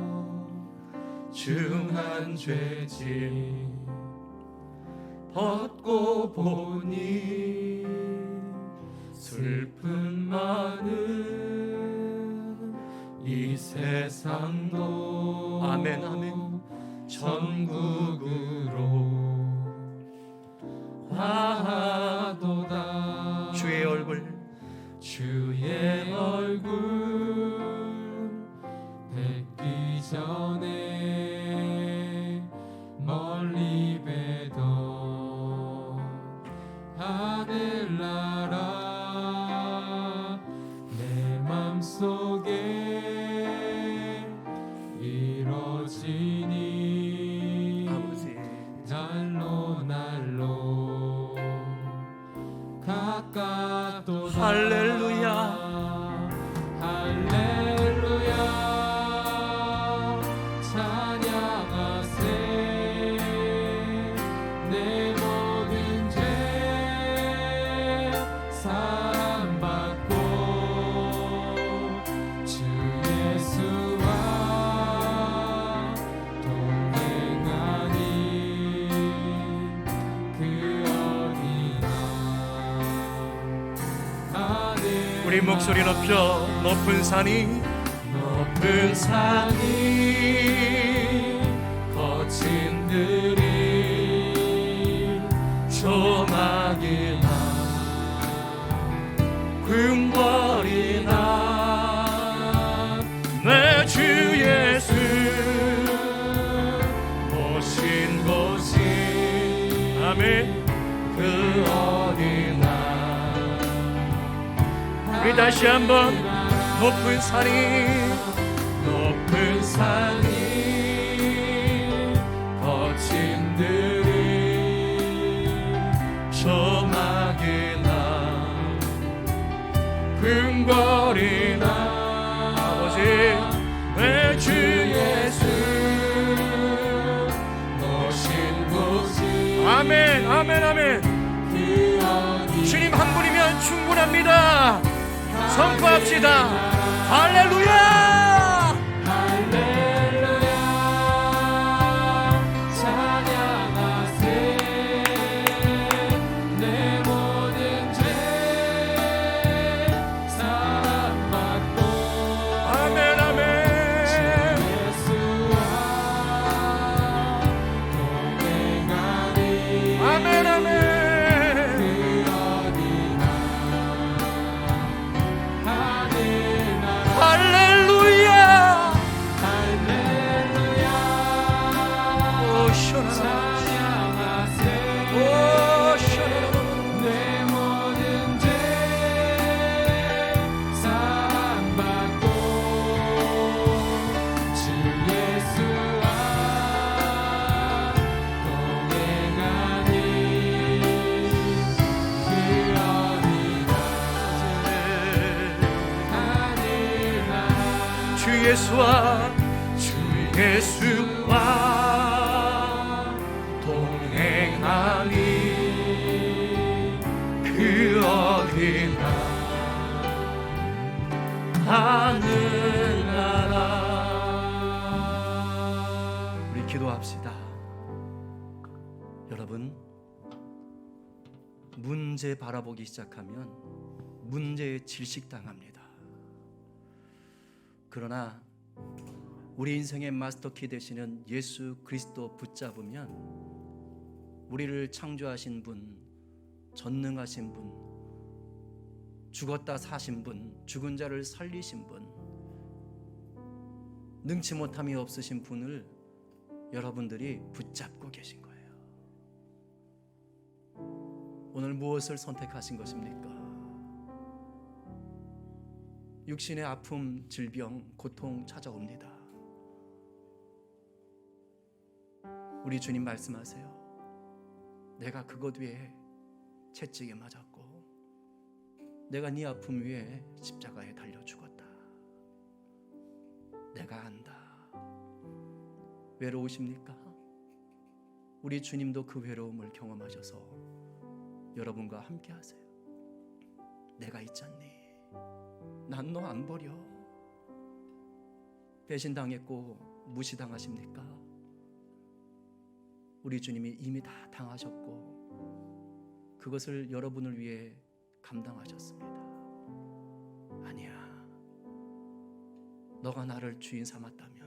중한 죄짐 벗고 보니 슬픈 많은 이 세상도 아멘 아멘 천국으로 화하도다. 주의 얼굴 뵙기 전에 멀리 뵈던 하늘나라 내 맘속에 이뤄지니 아버지 날로 가깝도다. 할렐루야 할렐루야 찬양하세. 내 모든 죄 사함받고 주 예수와 동행하니 그 어디나 우리 목소리 높여 높은 산이 거친 들이 초막이나 궁궐이나 내 주 예수 모신 곳이 아멘 그 어디나. 우리 다시 한번 높은 산이 거친 들이 초막이나 궁궐이나 아버지 내 주 예수 모신 곳이 아멘 아멘 아멘. 주님 한 분이면 충분합니다. 선포합시다. 할렐루야 할렐루야 찬양하세. 내 모든 죄 사함받고 아멘 아멘 주 예수와 동행하니 아멘 아멘. 할렐루야 예수와 주 예수와 동행하니 그 어디나 하늘나라. 우리 기도합시다. 여러분, 문제 바라보기 시작하면 문제에 질식당합니다. 그러나 우리 인생의 마스터키 되시는 예수 그리스도 붙잡으면 우리를 창조하신 분, 전능하신 분, 죽었다 사신 분, 죽은 자를 살리신 분, 능치 못함이 없으신 분을 여러분들이 붙잡고 계신 거예요. 오늘 무엇을 선택하신 것입니까? 육신의 아픔, 질병, 고통 찾아옵니다. 우리 주님 말씀하세요. 내가 그것 위에 채찍에 맞았고 내가 네 아픔 위에 십자가에 달려 죽었다. 내가 안다. 외로우십니까? 우리 주님도 그 외로움을 경험하셔서 여러분과 함께 하세요. 내가 있잖니. 난 너 안 버려. 배신당했고 무시당하십니까? 우리 주님이 이미 다 당하셨고 그것을 여러분을 위해 감당하셨습니다. 아니야. 너가 나를 주인 삼았다면,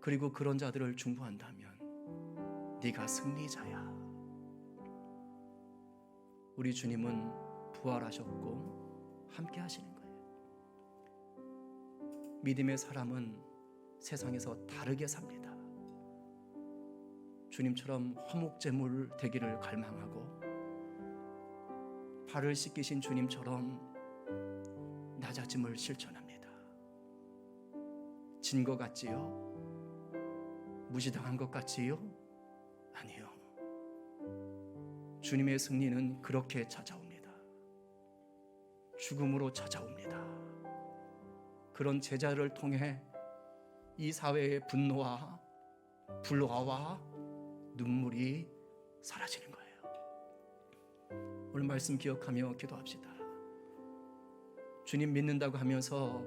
그리고 그런 자들을 중보한다면 네가 승리자야. 우리 주님은 부활하셨고 함께 하시는 거예요. 믿음의 사람은 세상에서 다르게 삽니다. 주님처럼 화목제물 되기를 갈망하고 발을 씻기신 주님처럼 낮아짐을 실천합니다. 진 것 같지요? 무시당한 것 같지요? 아니요. 주님의 승리는 그렇게 찾아옵니다. 죽음으로 찾아옵니다. 그런 제자를 통해 이 사회의 분노와 불화와 눈물이 사라지는 거예요. 오늘 말씀 기억하며 기도합시다. 주님 믿는다고 하면서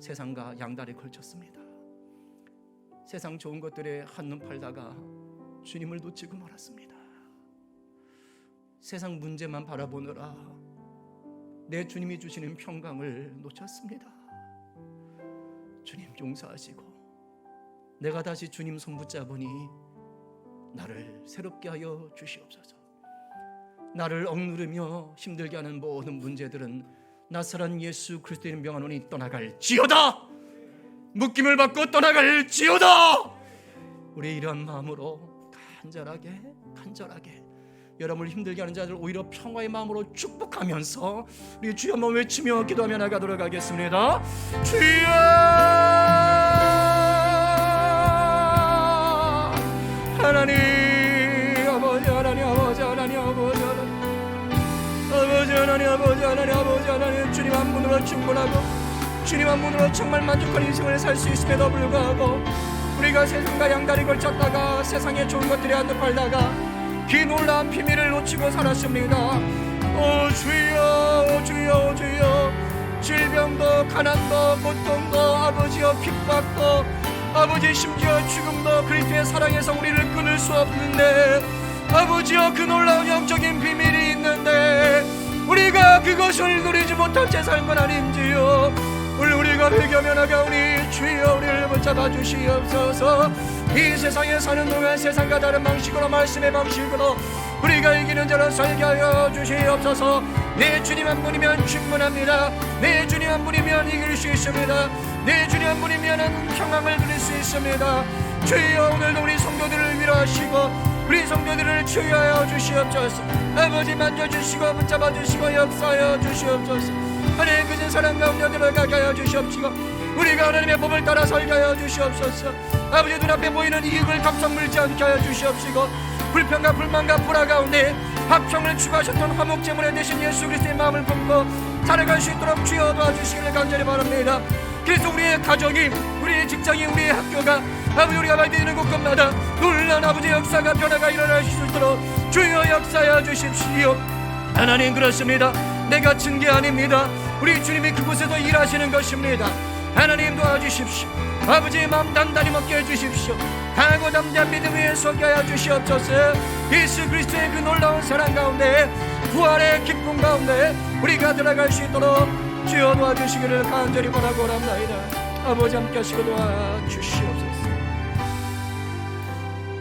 세상과 양다리 걸쳤습니다. 세상 좋은 것들에 한눈 팔다가 주님을 놓치고 말았습니다. 세상 문제만 바라보느라 내 주님이 주시는 평강을 놓쳤습니다. 주님 용서하시고 내가 다시 주님 손 붙잡으니 나를 새롭게 하여 주시옵소서. 나를 억누르며 힘들게 하는 모든 문제들은 나사란 예수 그리스도의 명하노니 떠나갈지어다. 묶임을 받고 떠나갈지어다. 우리 이런 마음으로 간절하게 여러분을 힘들게 하는 자들 오히려 평화의 마음으로 축복하면서 우리 주여 한번 외치며 기도하며 나가도록 하겠습니다. 주여 하나님, 아버지 하나님, 아버지 하나님, 아버지 하나님, 아버지 하나님, 아버지 하나님, 아버지 하나님, 주님 한 분으로 충분하고 주님 한 분으로 정말 만족한 인생을 살 수 있음에도 불구하고 우리가 세상과 양다리 걸쳤다가 세상에 좋은 것들에 한눈 팔다가 그 놀라운 비밀을 놓치고 살았습니다. 오 주여, 오 주여, 오 주여. 질병도 가난도 고통도 아버지여 핍박도 아버지 심지어 죽음도 그리스도의 사랑에서 우리를 끊을 수 없는데 아버지여 그 놀라운 영적인 비밀이 있는데 우리가 그것을 누리지 못한 채 살건 아닌지요. 오늘 우리가 회개하며 나가오니 주여 우리를 붙잡아 주시옵소서. 이 세상에 사는 동안 세상과 다른 방식으로 말씀의 방식으로 우리가 이기는 자로 살게 하여 주시옵소서. 내 주님 한 분이면 충분합니다. 내 주님 한 분이면 이길 수 있습니다. 내 주님 한 분이면 평강을 누릴 수 있습니다. 주여 오늘도 우리 성도들을 위로하시고 우리 성도들을 치유하여 주시옵소서. 아버지 만져주시고 붙잡아 주시고 역사하여 주시옵소서. 하나님의 그진 사랑 가운데 들어가게 하여 주시옵시고 우리가 하나님의 법을 따라 살게 하여 주시옵소서. 아버지 눈앞에 보이는 이익을 값상 물지 않게 하여 주시옵시고 불평과 불만과 불화 가운데 합평을 추구하셨던 화목제물에 대신 예수 그리스도의 마음을 품고 살아갈 수 있도록 주여 도와주시기를 간절히 바랍니다. 그래서 우리의 가정이, 우리의 직장이, 우리의 학교가 아버지 우리가 발디디는 곳곳마다 놀란 아버지 역사가 변화가 일어날 수 있도록 주여 역사하여 주십시오. 하나님 그렇습니다. 내가 친 게 아닙니다. 우리 주님이 그곳에서 일하시는 것입니다. 하나님 도와주십시오. 아버지의 마음 단단히 먹게 해주십시오. 강하고 담대한 믿음 위에 서게 하여 주시옵소서. 예수 그리스도의 그 놀라운 사랑 가운데, 부활의 기쁨 가운데 우리가 들어갈 수 있도록 주여 도와주시기를 간절히 바라고 오랍나이다. 아버지 함께 하시고 도와주시옵소서.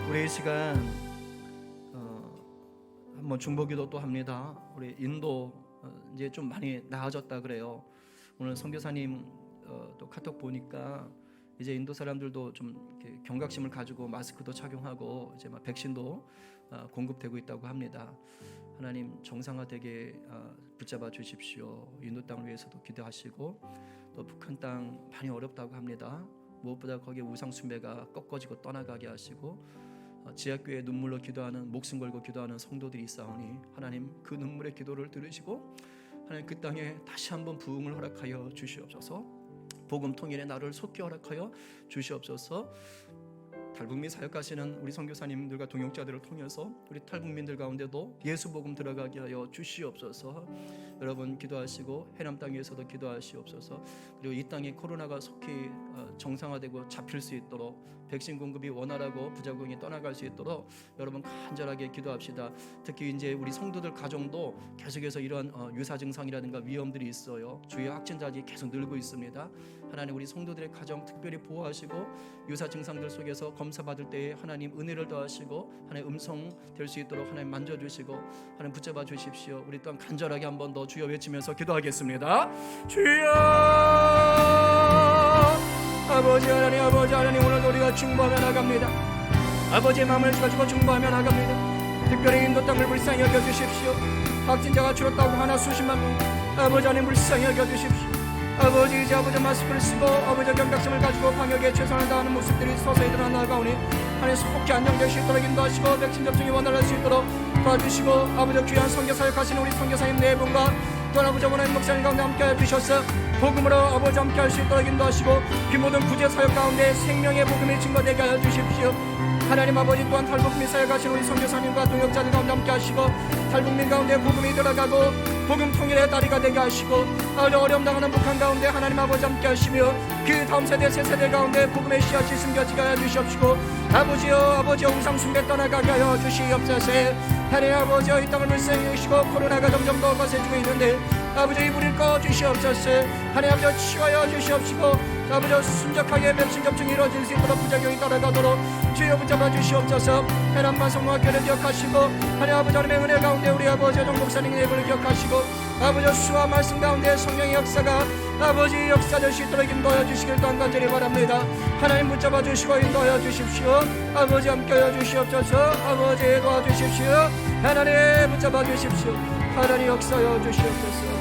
우리 이 시간 한번 중보기도 또 합니다. 우리 인도 이제 좀 많이 나아졌다 그래요. 오늘 선교사님 또 카톡 보니까 이제 인도 사람들도 좀 이렇게 경각심을 가지고 마스크도 착용하고 이제 막 백신도 공급되고 있다고 합니다. 하나님 정상화되게 붙잡아 주십시오. 인도 땅을 위해서도 기도하시고, 또 북한 땅 많이 어렵다고 합니다. 무엇보다 거기에 우상 숭배가 꺾어지고 떠나가게 하시고, 지하교회 눈물로 기도하는, 목숨 걸고 기도하는 성도들이 있사오니 하나님 그 눈물의 기도를 들으시고 하나님 그 땅에 다시 한번 부흥을 허락하여 주시옵소서. 복음 통일의 날을 속히 허락하여 주시옵소서. 탈북민 사역하시는 우리 선교사님들과 동역자들을 통해서 우리 탈북민들 가운데도 예수 복음 들어가게 하여 주시옵소서. 여러분 기도하시고 해남 땅에서도 기도하시옵소서. 그리고 이 땅에 코로나가 속히 정상화되고 잡힐 수 있도록, 백신 공급이 원활하고 부작용이 떠나갈 수 있도록 여러분 간절하게 기도합시다. 특히 이제 우리 성도들 가정도 계속해서 이러한 유사 증상이라든가 위험들이 있어요. 주위에 확진자들이 계속 늘고 있습니다. 하나님 우리 성도들의 가정 특별히 보호하시고, 유사 증상들 속에서 검사 받을 때에 하나님 은혜를 더하시고 하나님 음성 될 수 있도록 하나님 만져주시고 하나님 붙잡아 주십시오. 우리 또한 간절하게 한 번 더 주여 외치면서 기도하겠습니다. 주여 아버지 하나님, 아버지 하나님, 오늘도 우리가 중보하며 나갑니다. 아버지의 마음을 가지고 중보하며 나갑니다. 특별히 인도 땅을 불쌍히 여겨주십시오. 확진자가 줄었다고 하나 수십만 명, 아버지 하나님 불쌍히 여겨주십시오. 아버지 이제 아버지 마스크를 쓰고 아버지 경각심을 가지고 방역에 최선을 다하는 모습들이 서서히 드러나가오니 하나님 속히 안정될 수 있도록 인도하시고, 백신 접종이 원활할 수 있도록 도와주시고, 아버지 귀한 선교 사역하시는 우리 선교사님 네 분과 또 아버지 원하는 목사님 가운데 함께하여 주셔서 복음으로 아버지 함께할 수 있도록 인도하시고, 그 모든 구제 사역 가운데 생명의 복음이 증거되게 하여 주십시오. 하나님 아버지 또한 탈북민 사역하시는 우리 선교사님과 동역자들 가운데 함께하시고, 탈북민 가운데 복음이 들어가고 복음 통일의 다리가 되게 하시고, 어려움 당하는 북한 가운데 하나님 아버지 함께하시며 그 다음 세대 새 세대 가운데 복음의 씨앗이 숨겨지게 하여 주시옵시고, 아버지여 우상 숭배 떠나가게 하여 주시옵소서. 하나님 아버지여 이 땅을 불쌍히 여기시고 코로나가 점점 더 거세지고 있는데 아버지 이 불을 꺼주시옵소서. 하나님 아버지 치유하여 주시옵시고, 아버지 순적하게 백신 접종이 이루어질 수 있도록 부작용이 따라가도록 주여 붙잡아 주시옵소서. 해남만 성모학교를 기억하시고, 하나님 아버지 하나님의 은혜 가운데 우리 아버지 정 목사님의 예불을 기억하시고, 아버지 수와 말씀 가운데 성령의 역사가 아버지 역사될 수 있도록 인도하여 주시길 또한 간절히 바랍니다. 하나님 붙잡아 주시고 인도하여 주십시오. 아버지 함께하여 주시옵소서. 아버지 도와주십시오. 하나님 붙잡아 주십시오. 하나님 역사하여 주시옵소서.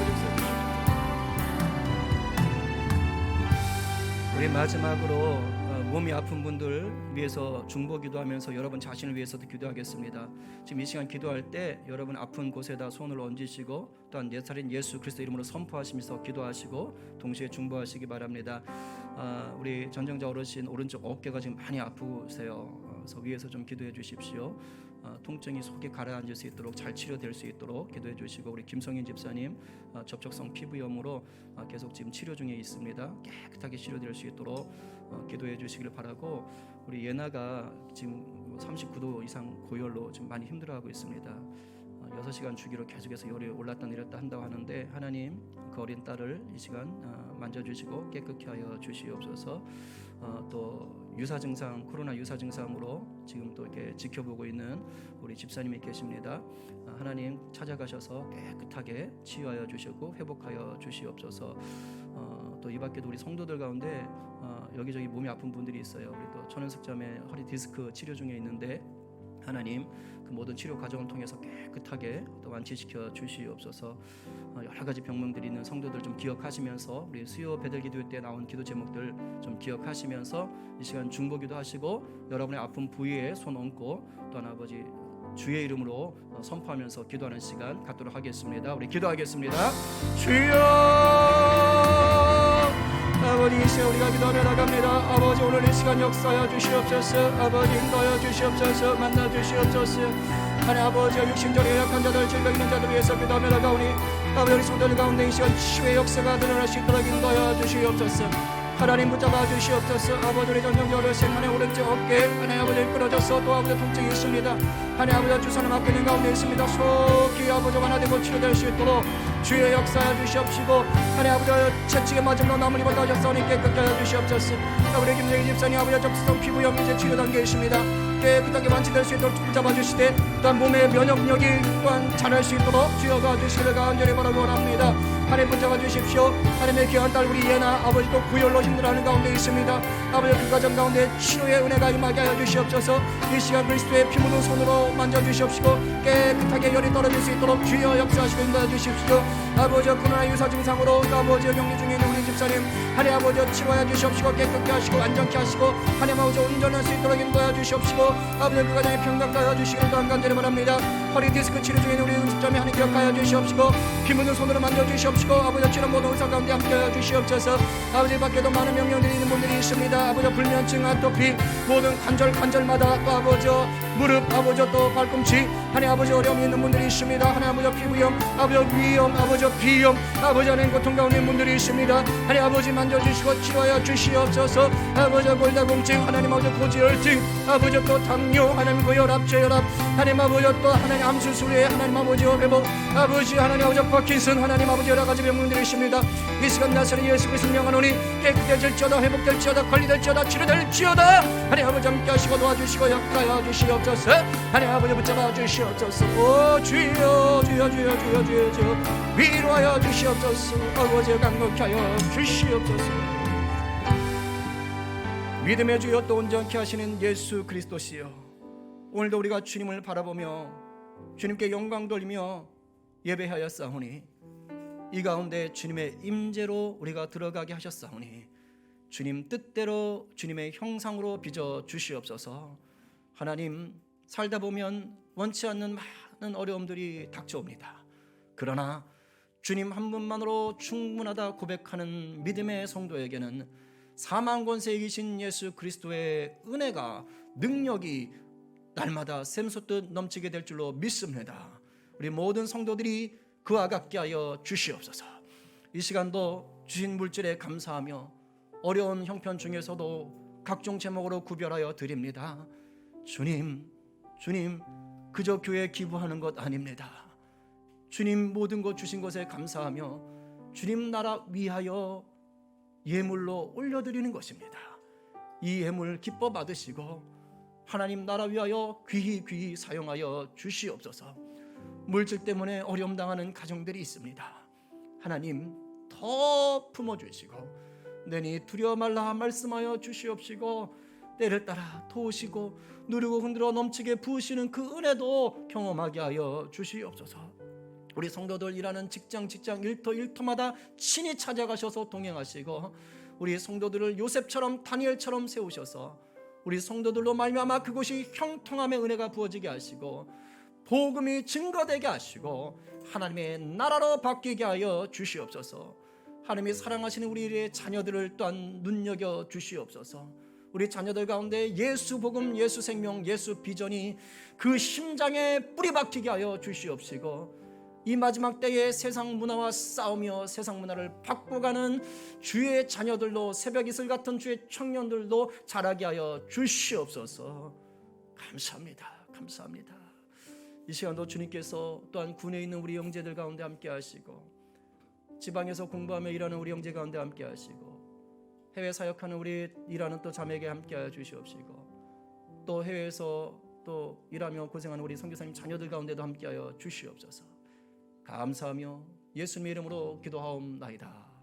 우리 마지막으로 몸이 아픈 분들 위해서 중보 기도하면서 여러분 자신을 위해서도 기도하겠습니다. 지금 이 시간 기도할 때 여러분 아픈 곳에다 손을 얹으시고, 또한 예살인 예수 그리스도 이름으로 선포하시면서 기도하시고 동시에 중보하시기 바랍니다. 우리 전정자 어르신 오른쪽 어깨가 지금 많이 아프세요. 그래서 위에서 좀 기도해 주십시오. 통증이 속에 가라앉을 수 있도록 잘 치료될 수 있도록 기도해 주시고, 우리 김성인 집사님 접촉성 피부염으로 계속 지금 치료 중에 있습니다. 깨끗하게 치료될 수 있도록 기도해 주시기를 바라고, 우리 예나가 지금 39도 이상 고열로 지금 많이 힘들어하고 있습니다. 6시간 주기로 계속해서 열이 올랐다 내렸다 한다고 하는데 하나님 그 어린 딸을 이 시간 만져주시고 깨끗게 하여 주시옵소서. 또 유사 증상, 코로나 유사 증상으로 지금 또 이렇게 지켜보고 있는 우리 집사님이 계십니다. 하나님 찾아가셔서 깨끗하게 치유하여 주시고 회복하여 주시옵소서. 또 이 밖에도 우리 성도들 가운데 여기저기 몸이 아픈 분들이 있어요. 우리 또 천연석점에 허리 디스크 치료 중에 있는데 하나님 그 모든 치료 과정을 통해서 깨끗하게 또 완치시켜 주시옵소서. 여러 가지 병명들이 있는 성도들 좀 기억하시면서 우리 수요 배들 기도 때 나온 기도 제목들 좀 기억하시면서 이 시간 중보기도 하시고, 여러분의 아픈 부위에 손 얹고 또한 아버지 주의 이름으로 선포하면서 기도하는 시간 갖도록 하겠습니다. 우리 기도하겠습니다. 주여 아버지 이 시간 우리가 기도하며 나갑니다. 아버지 오늘 이 시간 역사하여 주시옵소서. 아버지 인도하여 주시옵소서. 만나 주시옵소서. 하나님 아버지 육신적으로 약한 자들 질병 있는 자들 위해서 기도하며 나가오니 아버지 우리 성도들 가운데 이 시간 치유의 역사가 드러날 수 있도록 인도하여 주시옵소서. 하나님 붙잡아 주시옵소서. 아버지 우리 전정적으로 하나님 오른쪽 어깨 하나님 아버지 끌어져서 또 아버지 통증이 있습니다. 하나님 아버지 주사는 맡고 있는 가운데 있습니다. 속히 아버지 하나되고 치료될 수 있도록 주의 역사하여 주시옵시고 하나님 아버지 채찍에 맞음으로 남을 입어 다졌사오니 깨끗게 하여 주시옵소서. 아버지 김정희 집사님 아버지 접수성 피부염 이제 치료 단계에 있습니다. 깨끗하게 완치될 수 있도록 붙잡아 주시되 또한 몸의 면역력이 또한 잘할 수 있도록 주여가 주시기를 간절히 바라고 원합니다. 하나님 붙잡아 주십시오. 하나님의 귀한 딸 우리 예나 아버지도 구혈로 힘들어하는 가운데 있습니다. 아버지 그 가정 가운데 치료의 은혜가 임하게 하여 주시옵소서. 이 시간 그리스도의 피 묻은 손으로 만져주시옵시고 깨끗하게 열이 떨어질 수 있도록 주여 역사하시고 인도해 주십시오. 아버지 코로나 유사 증상으로 아버지 격리 중에 있는 우리 집사님 하나님 아버지 치료해 주시옵시고 깨끗게 하시고 안정케 하시고 하나님 아버지 온전할 수 있도록 인도해 주시옵시고 아버지 그 가정에 평강케 하여 주시기를 또한 간절히 바랍니다. 허리 디스크 치료 중에 있는 우리 집사님 하나님 기억하여 주시옵시고 피 묻은 손으로 만져주시옵시고 아버지 치료 모든 의사 가운데 함께하여 주시옵소서. 아버지 밖에도 많은 명령들이 있는 분들이 있습니다. 아버지 불면증 아토피 모든 관절마다 또 아버지 무릎 아버지 또 발꿈치 하나님 아버지 어려움이 있는 분들이 있습니다. 하나님 아버지 피부염 아버지 위염 아버지 비염 아버지 하나님 고통 가운데 있는 분들이 있습니다. 하나님 아버지 만져주시고 치료하여 주시옵소서. 아버지 골다공증 하나님 아버지 고지혈증 아버지 또 당뇨 하나님 고혈압 저혈압 하나님 아버지 또 하나님 암수술에 하나님 아버지 회복 아버지 하나님 아버지 파킨슨 하나님 아버지 여러가지 병문들이 있습니다. 이 시간 나사렛 예수 그리스도 명하노니 깨끗해질지어다 회복될지어다 관리될지어다 치료될지어다 하나님 아버지 함께 하시고 도와주시고 역사하여 주시옵소서. 하나님 아버지 붙잡아 주시옵소서. 오 주여 주여 주여 주여 주여 주여 위로하여 주시옵소서. 아버지 강력케 하여 주시옵소서. 믿음의 주여 또 온전케 하시는 예수 그리스도시여 오늘도 우리가 주님을 바라보며 주님께 영광 돌리며 예배하였사오니 이 가운데 주님의 임재로 우리가 들어가게 하셨사오니 주님 뜻대로 주님의 형상으로 빚어 주시옵소서. 하나님 살다 보면 원치 않는 많은 어려움들이 닥쳐옵니다. 그러나 주님 한 분만으로 충분하다 고백하는 믿음의 성도에게는 사망 권세에 이기신 예수 그리스도의 은혜가 능력이 날마다 샘솟듯 넘치게 될 줄로 믿습니다. 우리 모든 성도들이 그와 같게 하여 주시옵소서. 이 시간도 주신 물질에 감사하며 어려운 형편 중에서도 각종 제목으로 구별하여 드립니다. 주님 그저 교회에 기부하는 것 아닙니다. 주님 모든 것 주신 것에 감사하며 주님 나라 위하여 예물로 올려드리는 것입니다. 이 예물 기뻐 받으시고 하나님 나라 위하여 귀히 사용하여 주시옵소서. 물질 때문에 어려움 당하는 가정들이 있습니다. 하나님 더 품어주시고 내니 두려워 말라 말씀하여 주시옵시고 때를 따라 도우시고 누르고 흔들어 넘치게 부으시는 그 은혜도 경험하게 하여 주시옵소서. 우리 성도들 일하는 직장 일터마다 친히 찾아가셔서 동행하시고 우리 성도들을 요셉처럼 다니엘처럼 세우셔서 우리 성도들로 말미암아 그곳이 형통함의 은혜가 부어지게 하시고 복음이 증거되게 하시고 하나님의 나라로 바뀌게 하여 주시옵소서. 하나님이 사랑하시는 우리의 자녀들을 또한 눈여겨 주시옵소서. 우리 자녀들 가운데 예수 복음, 예수 생명, 예수 비전이 그 심장에 뿌리 박히게 하여 주시옵시고 이 마지막 때에 세상 문화와 싸우며 세상 문화를 바꿔가는 주의 자녀들도 새벽 이슬 같은 주의 청년들도 자라게 하여 주시옵소서. 감사합니다. 이 시간도 주님께서 또한 군에 있는 우리 형제들 가운데 함께 하시고 지방에서 공부하며 일하는 우리 형제 가운데 함께 하시고 해외 사역하는 우리 일하는 또 자매에게 함께 하여 주시옵시고 또 해외에서 또 일하며 고생하는 우리 선교사님 자녀들 가운데도 함께 하여 주시옵소서. 감사하며 예수님의 이름으로 기도하옵나이다.